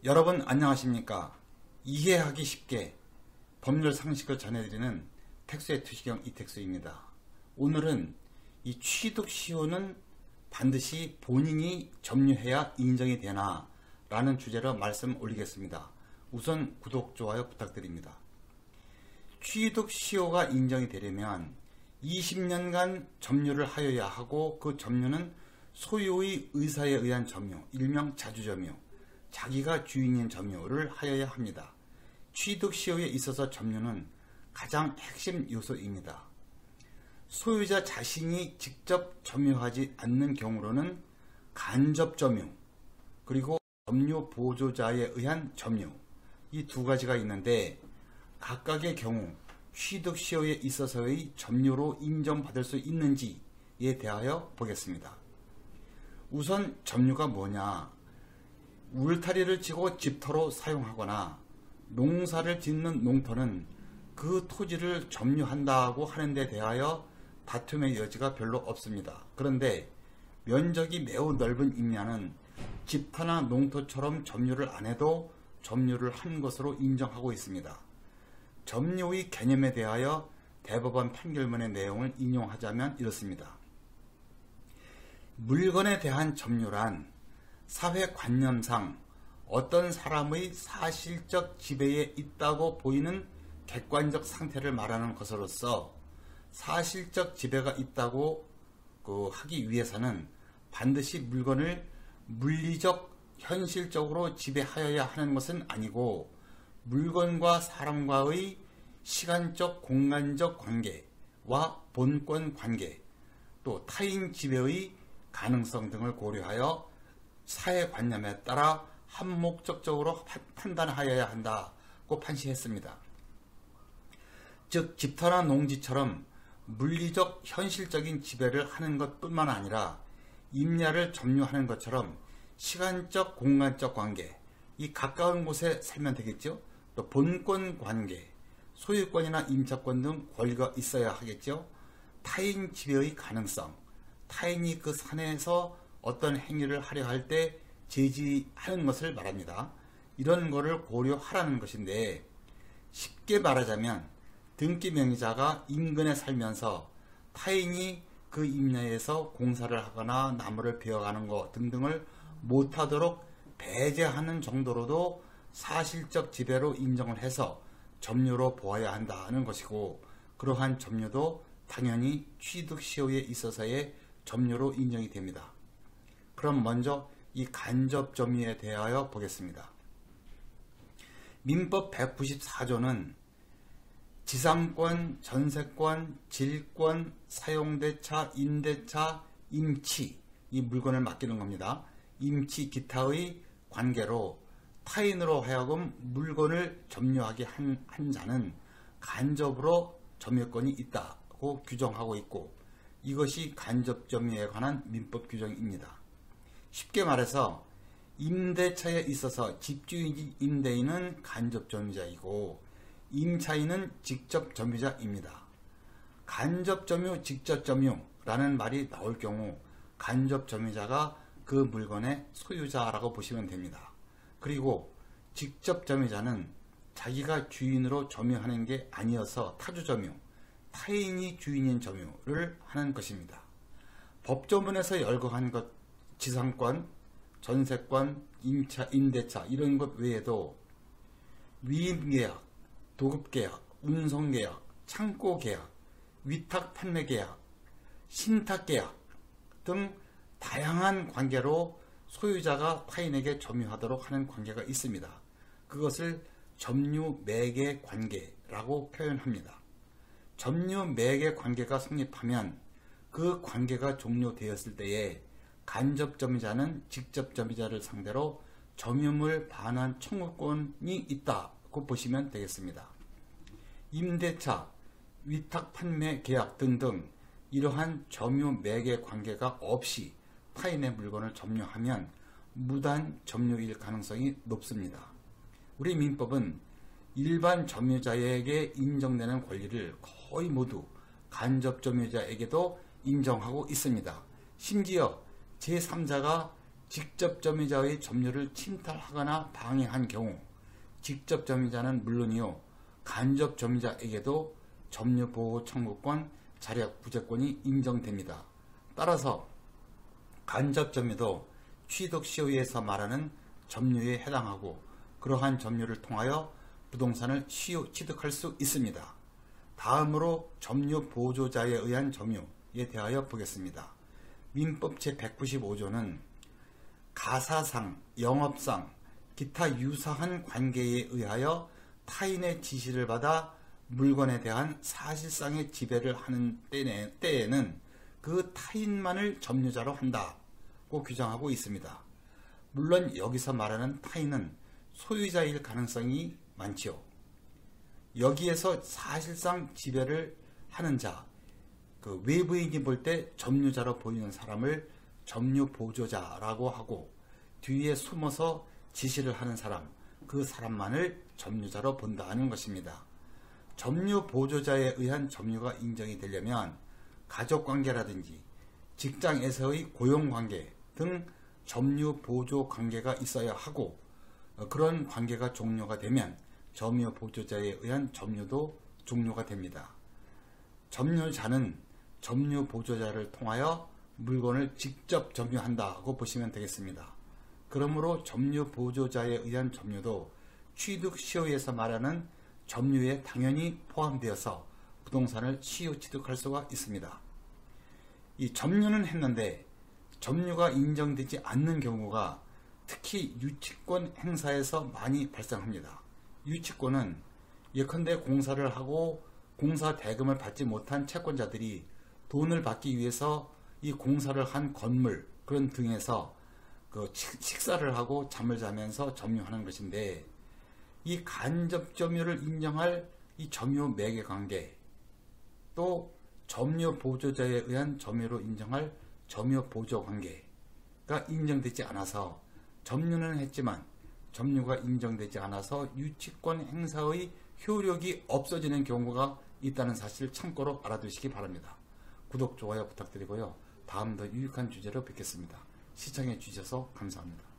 여러분 안녕하십니까? 이해하기 쉽게 법률 상식을 전해드리는 택수의 투시경 이택수입니다. 오늘은 이 취득시효는 반드시 본인이 점유해야 인정이 되나 라는 주제로 말씀 올리겠습니다. 우선 구독, 좋아요 부탁드립니다. 취득시효가 인정이 되려면 20년간 점유를 하여야 하고, 그 점유는 소유의 의사에 의한 점유, 일명 자주점유, 자기가 주인인 점유를 하여야 합니다. 취득시효에 있어서 점유는 가장 핵심 요소입니다. 소유자 자신이 직접 점유하지 않는 경우로는 간접점유, 그리고 점유 보조자에 의한 점유, 이 두 가지가 있는데, 각각의 경우 취득시효에 있어서의 점유로 인정받을 수 있는지에 대하여 보겠습니다. 우선 점유가 뭐냐? 울타리를 치고 집터로 사용하거나 농사를 짓는 농터는 그 토지를 점유한다고 하는 데 대하여 다툼의 여지가 별로 없습니다. 그런데 면적이 매우 넓은 임야는 집터나 농토처럼 점유를 안 해도 점유를 한 것으로 인정하고 있습니다. 점유의 개념에 대하여 대법원 판결문의 내용을 인용하자면 이렇습니다. 물건에 대한 점유란 사회관념상 어떤 사람의 사실적 지배에 있다고 보이는 객관적 상태를 말하는 것으로서, 사실적 지배가 있다고 하기 위해서는 반드시 물건을 물리적, 현실적으로 지배하여야 하는 것은 아니고, 물건과 사람과의 시간적, 공간적 관계와 본권 관계, 또 타인 지배의 가능성 등을 고려하여 사회관념에 따라 한목적적으로 판단하여야 한다고 판시했습니다. 즉, 집터나 농지처럼 물리적, 현실적인 지배를 하는 것뿐만 아니라 임야를 점유하는 것처럼 시간적, 공간적 관계, 이 가까운 곳에 살면 되겠죠. 또 본권 관계, 소유권이나 임차권 등 권리가 있어야 하겠죠. 타인 지배의 가능성, 타인이 그 산에서 어떤 행위를 하려 할 때 제지하는 것을 말합니다. 이런 거를 고려하라는 것인데, 쉽게 말하자면 등기 명의자가 인근에 살면서 타인이 그 임야에서 공사를 하거나 나무를 베어가는 것 등등을 못하도록 배제하는 정도로도 사실적 지배로 인정을 해서 점유로 보아야 한다는 것이고, 그러한 점유도 당연히 취득시효에 있어서의 점유로 인정이 됩니다. 그럼 먼저 이 간접점유에 대하여 보겠습니다. 민법 194조는 지상권, 전세권, 질권, 사용대차, 임대차, 임치, 이 물건을 맡기는 겁니다. 임치 기타의 관계로 타인으로 하여금 물건을 점유하게 한 자는 간접으로 점유권이 있다고 규정하고 있고, 이것이 간접점유에 관한 민법 규정입니다. 쉽게 말해서 임대차에 있어서 집주인 임대인은 간접점유자이고, 임차인은 직접점유자입니다. 간접점유, 직접점유라는 말이 나올 경우 간접점유자가 그 물건의 소유자라고 보시면 됩니다. 그리고 직접점유자는 자기가 주인으로 점유하는 게 아니어서 타주점유, 타인이 주인인 점유를 하는 것입니다. 법조문에서 열거한 것, 지상권, 전세권, 임차, 임대차 이런 것 외에도 위임계약, 도급계약, 운송계약, 창고계약, 위탁판매계약, 신탁계약 등 다양한 관계로 소유자가 타인에게 점유하도록 하는 관계가 있습니다. 그것을 점유매개 관계라고 표현합니다. 점유매개 관계가 성립하면 그 관계가 종료되었을 때에 간접점유자는 직접점유자를 상대로 점유물 반환 청구권이 있다고 보시면 되겠습니다. 임대차, 위탁판매 계약 등등 이러한 점유매개 관계가 없이 타인의 물건을 점유하면 무단 점유일 가능성이 높습니다. 우리 민법은 일반 점유자에게 인정되는 권리를 거의 모두 간접점유자에게도 인정하고 있습니다. 심지어 제3자가 직접 점유자의 점유를 침탈하거나 방해한 경우 직접 점유자는 물론이요 간접 점유자에게도 점유보호 청구권, 자력 부재권이 인정됩니다. 따라서 간접 점유도 취득 시효에서 말하는 점유에 해당하고 그러한 점유를 통하여 부동산을 시효 취득할 수 있습니다. 다음으로 점유 보조자에 의한 점유에 대하여 보겠습니다. 민법 제195조는 가사상, 영업상, 기타 유사한 관계에 의하여 타인의 지시를 받아 물건에 대한 사실상의 지배를 하는 때에는 그 타인만을 점유자로 한다고 규정하고 있습니다. 물론 여기서 말하는 타인은 소유자일 가능성이 많지요. 여기에서 사실상 지배를 하는 자, 그 외부인이 볼 때 점유자로 보이는 사람을 점유보조자라고 하고 뒤에 숨어서 지시를 하는 사람, 그 사람만을 점유자로 본다는 것입니다. 점유보조자에 의한 점유가 인정이 되려면 가족관계라든지 직장에서의 고용관계 등 점유보조관계가 있어야 하고 그런 관계가 종료가 되면 점유보조자에 의한 점유도 종료가 됩니다. 점유자는 점유보조자를 통하여 물건을 직접 점유한다고 보시면 되겠습니다. 그러므로 점유보조자에 의한 점유도 취득시효에서 말하는 점유에 당연히 포함되어서 부동산을 시효 취득할 수가 있습니다. 이 점유는 했는데 점유가 인정되지 않는 경우가 특히 유치권 행사에서 많이 발생합니다. 유치권은 예컨대 공사를 하고 공사 대금을 받지 못한 채권자들이 돈을 받기 위해서 이 공사를 한 건물 그런 등에서 그 식사를 하고 잠을 자면서 점유하는 것인데 이 간접 점유를 인정할 이 점유 매개 관계 또 점유 보조자에 의한 점유로 인정할 점유 보조 관계가 인정되지 않아서 점유는 했지만 점유가 인정되지 않아서 유치권 행사의 효력이 없어지는 경우가 있다는 사실 참고로 알아두시기 바랍니다. 구독, 좋아요 부탁드리고요. 다음 더 유익한 주제로 뵙겠습니다. 시청해 주셔서 감사합니다.